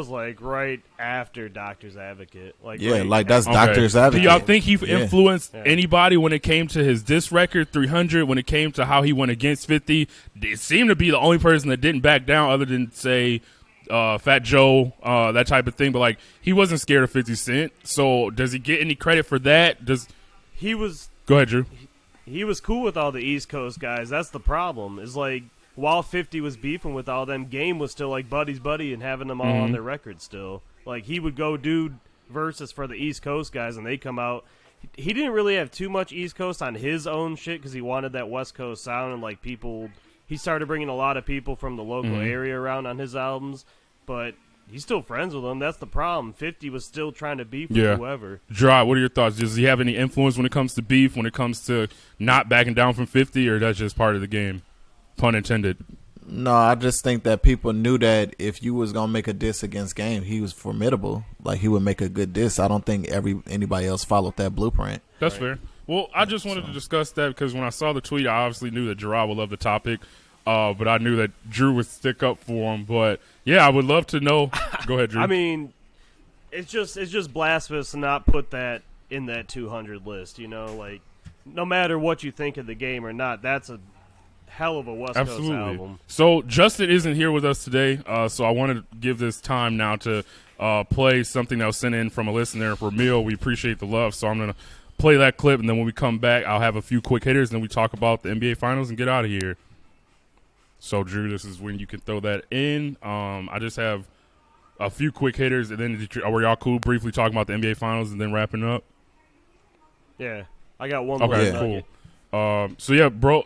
like right after Doctor's Advocate. Like that's Doctor's Advocate. Do y'all think he influenced anybody when it came to his diss record 300? When it came to how he went against 50, it seemed to be the only person that didn't back down, other than say Fat Joe, that type of thing. But like he wasn't scared of 50 Cent. So does he get any credit for that? Go ahead, Drew. He was cool with all the East Coast guys. That's the problem. Is like while 50 was beefing with all them, Game was still like buddy and having them all on their record still. Like he would go do verses for the East Coast guys, and they come out. He didn't really have too much East Coast on his own shit because he wanted that West Coast sound, and like people. He started bringing a lot of people from the local area around on his albums, but. He's still friends with them. That's the problem. 50 was still trying to beef with whoever. Dry, what are your thoughts? Does he have any influence when it comes to beef, when it comes to not backing down from 50, or that's just part of the game? Pun intended. No, I just think that people knew that if you was going to make a diss against Game, he was formidable. Like, he would make a good diss. I don't think anybody else followed that blueprint. That's fair. Well, I just wanted to discuss that because when I saw the tweet, I obviously knew that Gerard would love the topic. But I knew that Drew would stick up for him. But yeah, I would love to know. Go ahead, Drew. I mean, it's just blasphemous to not put that in that 200 list. You know, like no matter what you think of the game or not, that's a hell of a West Coast album. So Justin isn't here with us today. So I wanted to give this time now to play something that was sent in from a listener. Ramil, we appreciate the love. So I'm gonna play that clip, and then when we come back, I'll have a few quick hitters, and then we talk about the NBA Finals and get out of here. So, Drew, this is when you can throw that in. I just have a few quick hitters, and then were y'all cool briefly talking about the NBA Finals and then wrapping up? Yeah, I got one more. Okay, cool. So, yeah, bro,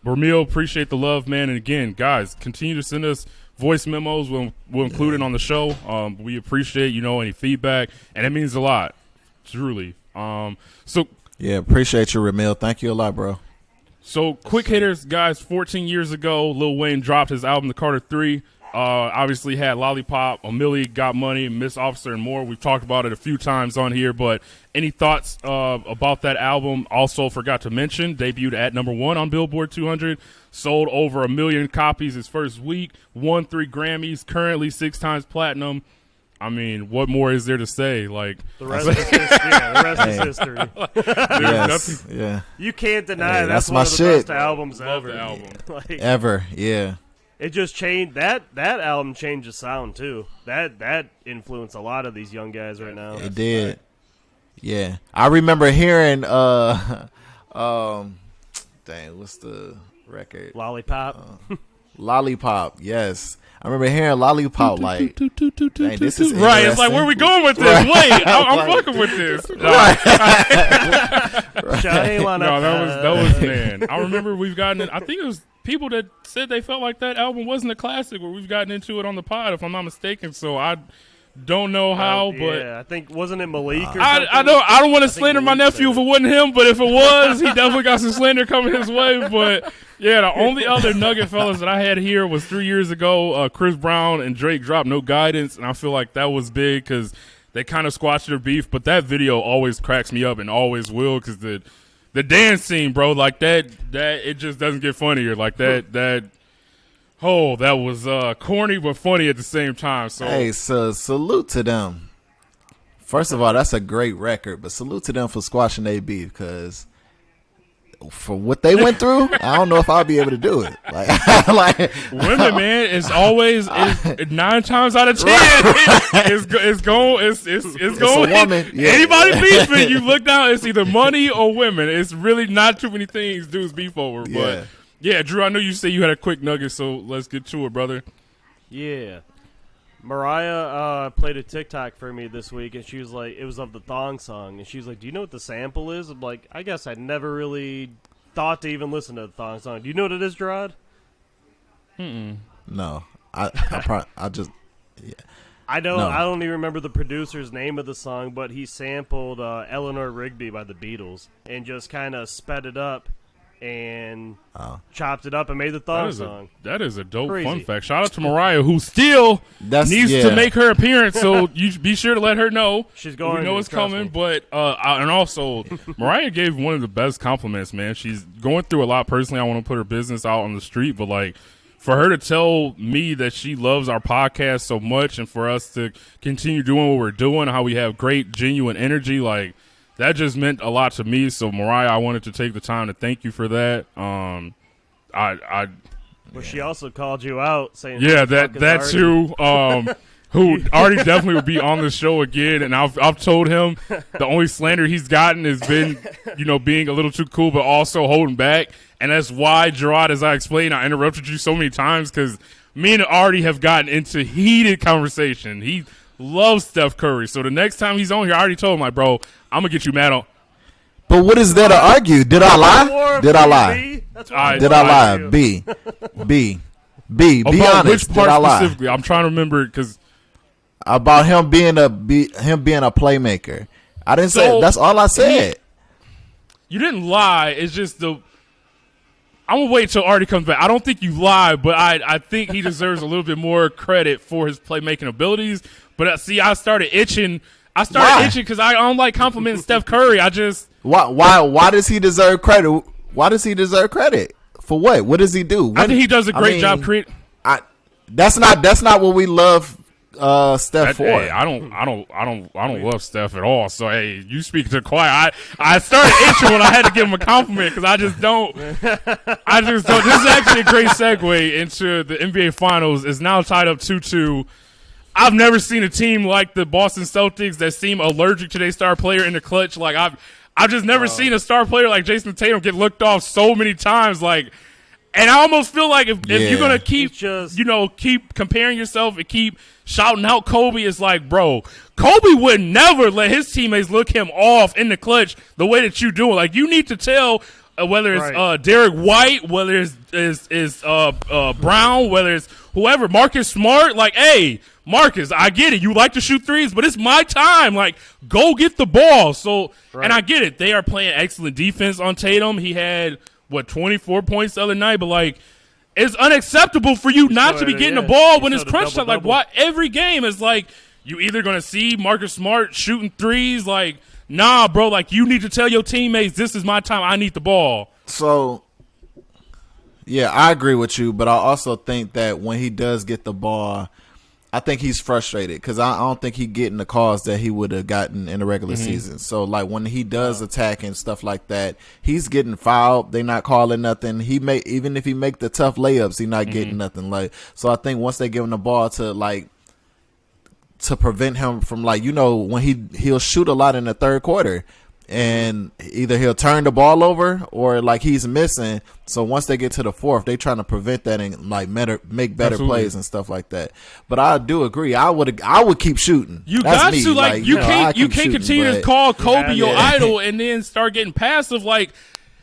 Ramil, appreciate the love, man. And, again, guys, continue to send us voice memos. We'll include it on the show. We appreciate, any feedback, and it means a lot, truly. Yeah, appreciate you, Ramil. Thank you a lot, bro. So, quick hitters, guys. 14 years ago, Lil Wayne dropped his album, The Carter 3. Obviously had Lollipop, A Millie, Got Money, Miss Officer, and more. We've talked about it a few times on here, but any thoughts about that album? Also forgot to mention, debuted at #1 on Billboard 200, sold over 1 million copies his first week, won 3 Grammys, currently 6 times platinum. I mean, what more is there to say? Like the rest is history. Yeah, the rest is history. Yes, yeah. You can't deny that's my one of the shit. best albums Love ever. the album. Like, Ever, yeah. It just changed that album changed the sound too. That influenced a lot of these young guys right now. It did. Yeah. I remember hearing dang, what's the record? Lollipop. Lollipop, yes. I remember hearing Lollipop like, dang, this is right. It's like, where are we going with this? Right. Wait, I'm fucking with this. Right. No, that was man. I remember we've gotten it. I think it was people that said they felt like that album wasn't a classic, or we've gotten into it on the pod, if I'm not mistaken. So I don't know how, but I think wasn't it Malik or something? I don't want to slander my nephew if it wasn't him, but if it was, he definitely got some slander coming his way. But yeah, the only other Nugget fellas that I had here was 3 years ago. Chris Brown and Drake dropped No Guidance, and I feel like that was big because they kind of squashed their beef. But that video always cracks me up and always will, because the dance scene, bro, like that it just doesn't get funnier. Like that. Oh, that was corny but funny at the same time. So hey, so salute to them. First of all, that's a great record, but salute to them for squashing their beef, because for what they went through, I don't know if I'll be able to do it. Like women, man, it's always 9 times out of 10, it's going. A woman. Yeah. Anybody beefing, you look down, it's either money or women. It's really not too many things dudes beef over. Yeah. But yeah, Drew, I know you say you had a quick nugget, so let's get to it, brother. Yeah. Mariah played a TikTok for me this week, and she was like, it was of the thong song, and she was like, do you know what the sample is? I'm like, I guess I never really thought to even listen to the thong song. Do you know what it is, Gerard? no, I just yeah. I don't. No. I don't even remember the producer's name of the song, but he sampled Eleanor Rigby by the Beatles and just kind of sped it up and chopped it up and made the thong song. That is a dope Crazy. fun fact. Shout out to Mariah, who still needs to make her appearance, so you be sure to let her know. She's going. We know it's coming, me. but and also Mariah gave one of the best compliments, man. She's going through a lot personally. I want to put her business out on the street, but like for her to tell me that she loves our podcast so much, and for us to continue doing what we're doing, how we have great, genuine energy, like that just meant a lot to me. So Mariah, I wanted to take the time to thank you for that. But she also called you out, saying, "Yeah, that's who who already definitely will be on the show again." And I've told him the only slander he's gotten has been, being a little too cool, but also holding back. And that's why, Gerard, as I explained, I interrupted you so many times, because me and Artie have gotten into heated conversation. He loves Steph Curry, so the next time he's on here, I already told him, like, bro, I'm gonna get you mad on. But what is there to argue? Did I lie? Did I lie? Did I lie? Be About honest. Which part did I lie? specifically? I'm trying to remember, because about him being a playmaker. I didn't say. That's all I said. You didn't lie. It's just I'm going to wait till Artie comes back. I don't think you lied, but I think he deserves a little bit more credit for his playmaking abilities. But see, I started itching. Because I don't like complimenting Steph Curry. I just why does he deserve credit? Why does he deserve credit for what? What does he do? I think he does a great job creating. That's not what we love Steph for. Hey, I don't love Steph at all. So hey, you speak to the choir. I started itching when I had to give him a compliment, because I just don't. This is actually a great segue into the NBA Finals. It's now tied up 2-2. I've never seen a team like the Boston Celtics that seem allergic to their star player in the clutch. Like I've just never seen a star player like Jason Tatum get looked off so many times. Like, and I almost feel like if you're gonna keep keep comparing yourself and keep shouting out Kobe, it's like, bro, Kobe would never let his teammates look him off in the clutch the way that you do it. Like, you need to tell whether it's Derek White, whether it's Brown, whether it's whoever, Marcus Smart, like, hey, Marcus, I get it. You like to shoot threes, but it's my time. Like, go get the ball. So, and I get it. They are playing excellent defense on Tatum. He had, 24 points the other night, but, like, it's unacceptable for you not to be getting the ball when it's crunch time. Like, why every game is like, you either going to see Marcus Smart shooting threes, like, nah, bro, like, you need to tell your teammates, this is my time. I need the ball. So, yeah, I agree with you, but I also think that when he does get the ball, I think he's frustrated, because I don't think he's getting the calls that he would have gotten in the regular season. So, like, when he does attack and stuff like that, he's getting fouled. They're not calling nothing. Even if he make the tough layups, he's not getting nothing. Like, so I think once they give him the ball to prevent him from, like, when he'll shoot a lot in the third quarter, and either he'll turn the ball over or like he's missing. So once they get to the fourth, they trying to prevent that and like make better Absolutely. plays and stuff like that. But I do agree. I would keep shooting. You That's got me. to like you can't continue to call Kobe your idol and then start getting passive. Like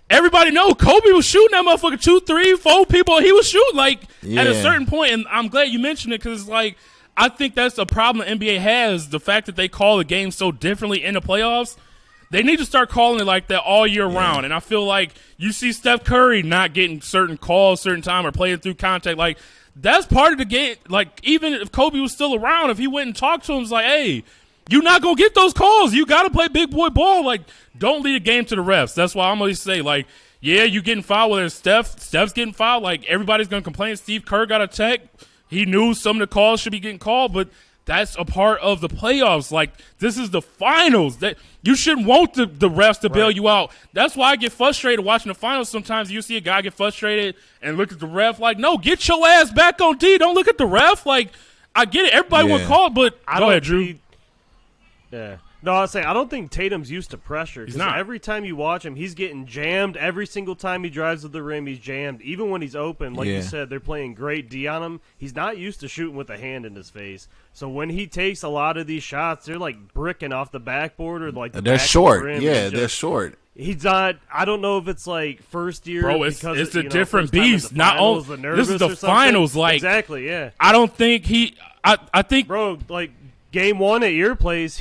everybody know Kobe was shooting that motherfucker 2, 3, 4 people. He was shooting like at a certain point, and I'm glad you mentioned it because it's like I think that's a problem the NBA has, the fact that they call the game so differently in the playoffs. They need to start calling it like that all year round. And I feel like you see Steph Curry not getting certain calls certain time or playing through contact. Like, that's part of the game. Like, even if Kobe was still around, if he went and talked to him, it's like, hey, you're not going to get those calls. You got to play big boy ball. Like, don't lead a game to the refs. That's why I'm going to say, like, yeah, you getting fouled. Whether it's Steph's getting fouled. Like, everybody's going to complain. Steve Kerr got a tech. He knew some of the calls should be getting called, but that's a part of the playoffs. Like, this is the finals. That you shouldn't want the refs to bail you out. That's why I get frustrated watching the finals. Sometimes you see a guy get frustrated and look at the ref like, no, get your ass back on D. Don't look at the ref. Like, I get it. Everybody want to call it, but go ahead, Drew. Yeah. No, I was saying, I don't think Tatum's used to pressure. He's not. Every time you watch him, he's getting jammed. Every single time he drives to the rim, he's jammed. Even when he's open, like you said, they're playing great D on him. He's not used to shooting with a hand in his face. So when he takes a lot of these shots, they're like bricking off the backboard or like the they're back short. of the rim. They're short. He's not. I don't know if it's like first year. Bro, it's a different first time in beast. the Not all. finals, This is the finals. Like, exactly. Yeah. I don't think he. I think. Bro, like game one at your place,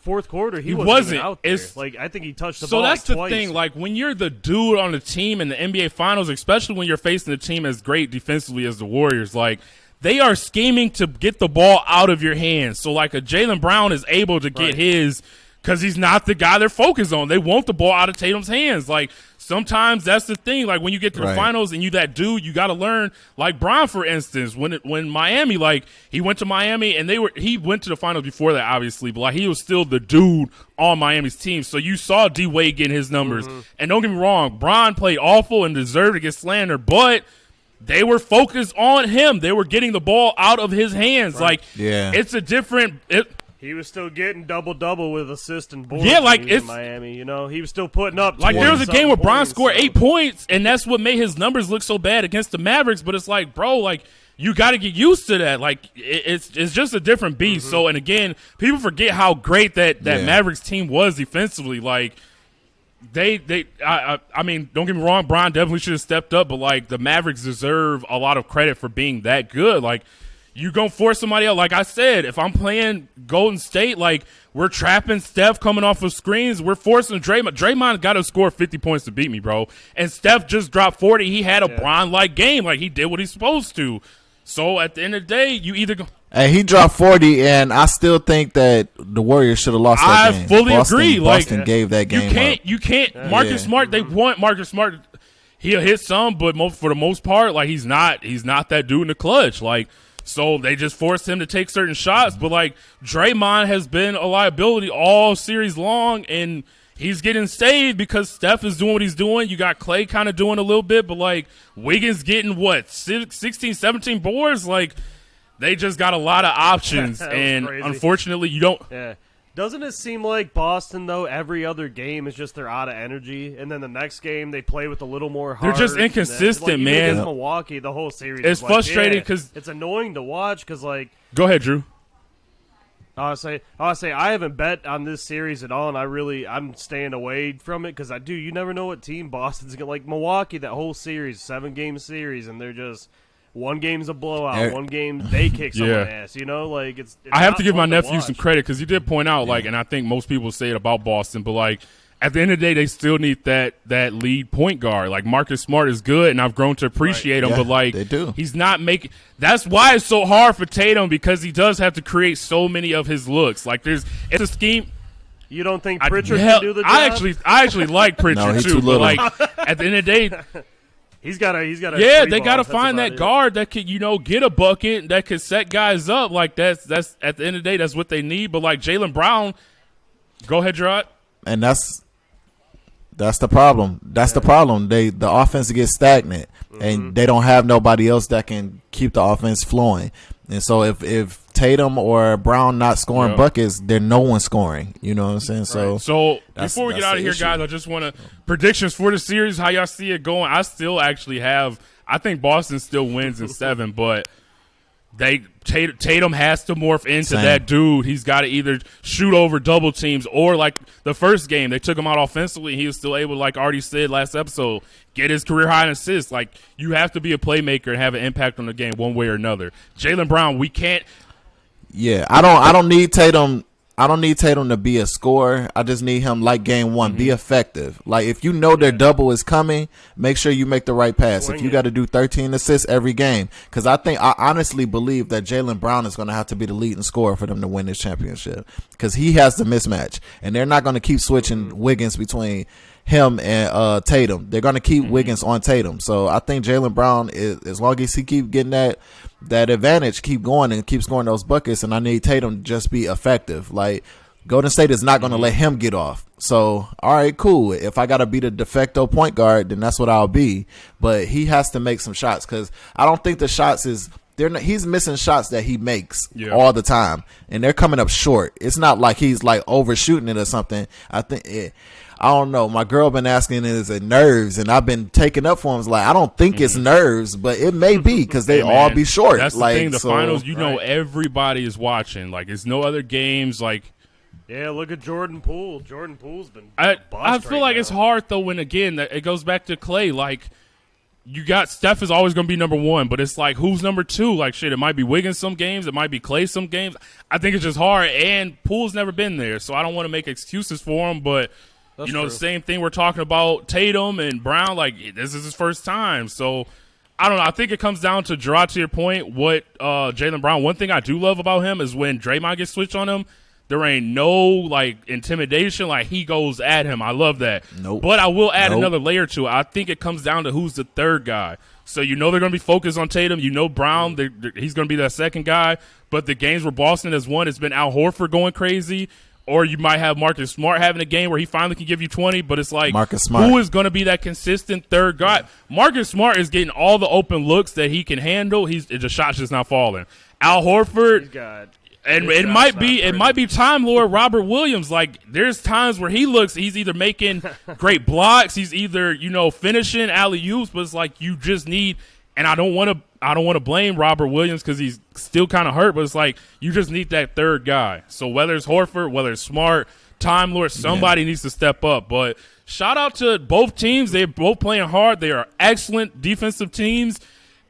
fourth quarter, he wasn't even out there. Like, I think he touched the ball So that's the twice. thing. Like, when you're the dude on the team in the NBA Finals, especially when you're facing a team as great defensively as the Warriors, like, they are scheming to get the ball out of your hands. So, like, a Jaylen Brown is able to get his because he's not the guy they're focused on. They want the ball out of Tatum's hands. Like, sometimes that's the thing. Like, when you get to the finals and you that dude, you got to learn. Like Bron, for instance, when Miami, like, he went to Miami and he went to the finals before that, obviously, but like he was still the dude on Miami's team. So you saw D Wade getting his numbers. And don't get me wrong, Bron played awful and deserved to get slandered, but they were focused on him. They were getting the ball out of his hands. Like, it's a different. He was still getting double-double with assist and boards. Yeah, like, in Miami, you know, he was still putting up. Like, there was a game where Bron scored 8 points, and that's what made his numbers look so bad against the Mavericks. But it's like, bro, like, you got to get used to that. Like, it's just a different beast. So, and again, people forget how great that Mavericks team was defensively. Like, I mean, don't get me wrong, Bron definitely should have stepped up, but like, the Mavericks deserve a lot of credit for being that good. Like, you gonna force somebody out. Like I said, if I'm playing Golden State, like, we're trapping Steph coming off of screens. We're forcing Draymond. Draymond got to score 50 points to beat me, bro. And Steph just dropped 40. He had a Bron-like game. Like, he did what he's supposed to. So at the end of the day, you either go. And he dropped 40, and I still think that the Warriors should have lost that game. I fully agree. Boston gave that game You can't. Marcus Smart, they want Marcus Smart. He'll hit some, but for the most part, like, he's not that dude in the clutch. Like, so they just forced him to take certain shots. But, like, Draymond has been a liability all series long, and he's getting saved because Steph is doing what he's doing. You got Clay kind of doing a little bit, but, like, Wiggins getting, 16, 17 boards? Like, they just got a lot of options, and crazy. Unfortunately, you don't. Yeah. Doesn't it seem like Boston, though, every other game is just they're out of energy, and then the next game they play with a little more heart? They're just inconsistent, like, man. Against Milwaukee, the whole series. It's is frustrating because it's annoying to watch. Because, like, go ahead, Drew. I say I haven't bet on this series at all, and I'm staying away from it because you never know what team Boston's gonna, like Milwaukee. That whole series, 7-game series, and they're just. One game's a blowout. One game they kick someone's ass. You know, like it's I have to give my nephew some credit because he did point out, like, and I think most people say it about Boston, but like at the end of the day, they still need that lead point guard. Like Marcus Smart is good, and I've grown to appreciate him, but like they do. He's not making. That's why it's so hard for Tatum because he does have to create so many of his looks. Like it's a scheme. You don't think Pritchard can do the job? I actually like Pritchard too, but like at the end of the day. He's got a yeah. They got to find that guard that could, get a bucket that could set guys up. Like that's at the end of the day, that's what they need. But like Jaylen Brown, go ahead, Gerard. And that's That's the problem. The problem. The offense gets stagnant, and they don't have nobody else that can keep the offense flowing. And so if Tatum or Brown not scoring buckets, then no one's scoring. You know what I'm saying? So before we get out of here, guys, I just want to predictions for the series. How y'all see it going? I still actually have. I think Boston still wins in 7, but Tatum has to morph into that dude. He's got to either shoot over double teams or, like the first game, they took him out offensively. And he was still able, like Artie said last episode, get his career high in assists. Like, you have to be a playmaker and have an impact on the game one way or another. Jaylen Brown, we can't. Yeah, I don't need Tatum. I don't need Tatum to be a scorer. I just need him, like game 1, be effective. Like, if you know their double is coming, make sure you make the right pass. If you got to do 13 assists every game, because I honestly believe that Jaylen Brown is going to have to be the leading scorer for them to win this championship, because he has the mismatch, and they're not going to keep switching Wiggins between him and Tatum. They're going to keep Wiggins on Tatum. So I think Jaylen Brown, as long as he keep getting that advantage, keep going and keep scoring those buckets, and I need Tatum to just be effective. Like, Golden State is not going to let him get off. So, all right, cool. If I got to be the de facto point guard, then that's what I'll be. But he has to make some shots, because I don't think the shots is – he's missing shots that he makes all the time, and they're coming up short. It's not like he's, like, overshooting it or something. I don't know. My girl been asking, is it nerves? And I've been taking up for him. It's like, I don't think it's nerves, but it may be, because they all be short. That's the thing. The finals, know, everybody is watching. Like, it's no other games. Like, yeah, look at Jordan Poole. Jordan Poole's been I feel like it's hard, though, when, again, it goes back to Clay. Like, you got Steph is always going to be number 1, but it's like, who's number 2? Like, shit, it might be Wiggins some games. It might be Clay some games. I think it's just hard, and Poole's never been there, so I don't want to make excuses for him, but – That's true. The same thing we're talking about Tatum and Brown, like, this is his first time. So, I don't know. I think it comes down to, Gerard, to your point, what Jaylen Brown, one thing I do love about him is when Draymond gets switched on him, there ain't no, like, intimidation. Like, he goes at him. I love that. Nope. But I will add another layer to it. I think it comes down to who's the third guy. So, they're going to be focused on Tatum. Brown, he's going to be that second guy. But the games where Boston has won, it's been Al Horford going crazy. Or you might have Marcus Smart having a game where he finally can give you 20, but it's like, who is going to be that consistent third guy? Marcus Smart is getting all the open looks that he can handle. The shot's just not falling. Al Horford, and it might be Time Lord Robert Williams. Like, there's times where he's either making great blocks, he's either, finishing alley-oops, but it's like, you just need, and I don't want to blame Robert Williams because he's still kind of hurt, but it's like, you just need that third guy. So whether it's Horford, whether it's Smart, Time Lord, somebody needs to step up. But shout out to both teams. They're both playing hard. They are excellent defensive teams.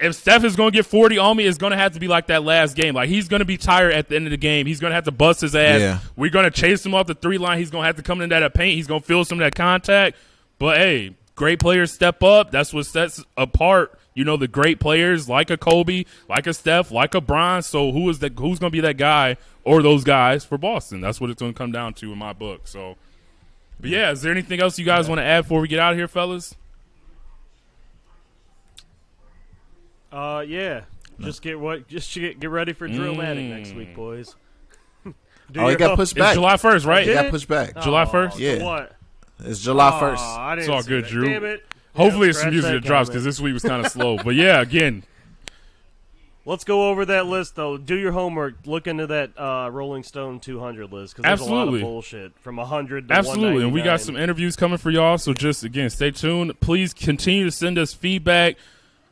If Steph is going to get 40 on me, it's going to have to be like that last game. Like, he's going to be tired at the end of the game. He's going to have to bust his ass. Yeah. We're going to chase him off the 3 line. He's going to have to come into that paint. He's going to feel some of that contact. But, hey, great players step up. That's what sets apart the great players like a Kobe, like a Steph, like a Bron. So who's going to be that guy or those guys for Boston? That's what it's going to come down to in my book. So, but yeah, is there anything else you guys want to add before we get out of here, fellas? Yeah. Just get ready for Drillmatic next week, boys. It got pushed back. It's July 1st, right? It got pushed back. July 1st? Yeah. What? It's July 1st. It's all good, Drew. Damn it. Hopefully it's some music that drops, because this week was kind of slow. But yeah, again. Let's go over that list, though. Do your homework. Look into that Rolling Stone 200 list, because there's a lot of bullshit from 100 to 199. Absolutely, and we got some interviews coming for y'all, so just, again, stay tuned. Please continue to send us feedback.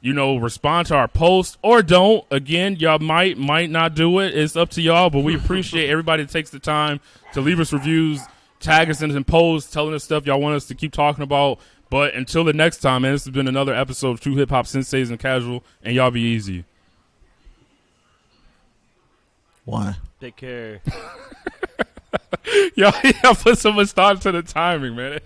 Respond to our posts, or don't. Again, y'all might not do it. It's up to y'all, but we appreciate everybody that takes the time to leave us reviews, tag us in posts, telling us stuff y'all want us to keep talking about. But until the next time, man, this has been another episode of True Hip Hop Senseis and Casual, and y'all be easy. Why? Take care. y'all put so much thought into the timing, man.